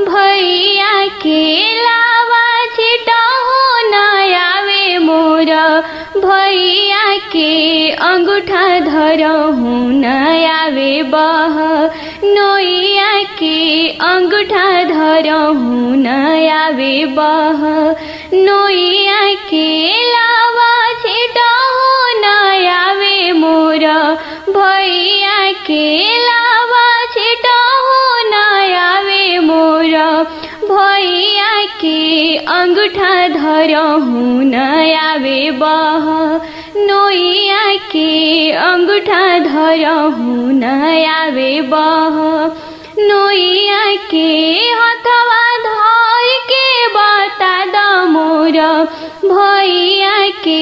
भैया के लावा छिटहो न आवे मोर भैया के अंगूठा धरहु न आवे बह नोइया के अंगूठा धरहु न आवे बह नोइया के लावा छिटहो न आवे मोर भैया के लावा छिटहो न आवे मोर भैया के अंगूठा धरहु न आवे बह नोइया के अंगूठा धरहु न आवे बह नोइया के हथवा धर के बता द मोर भैया के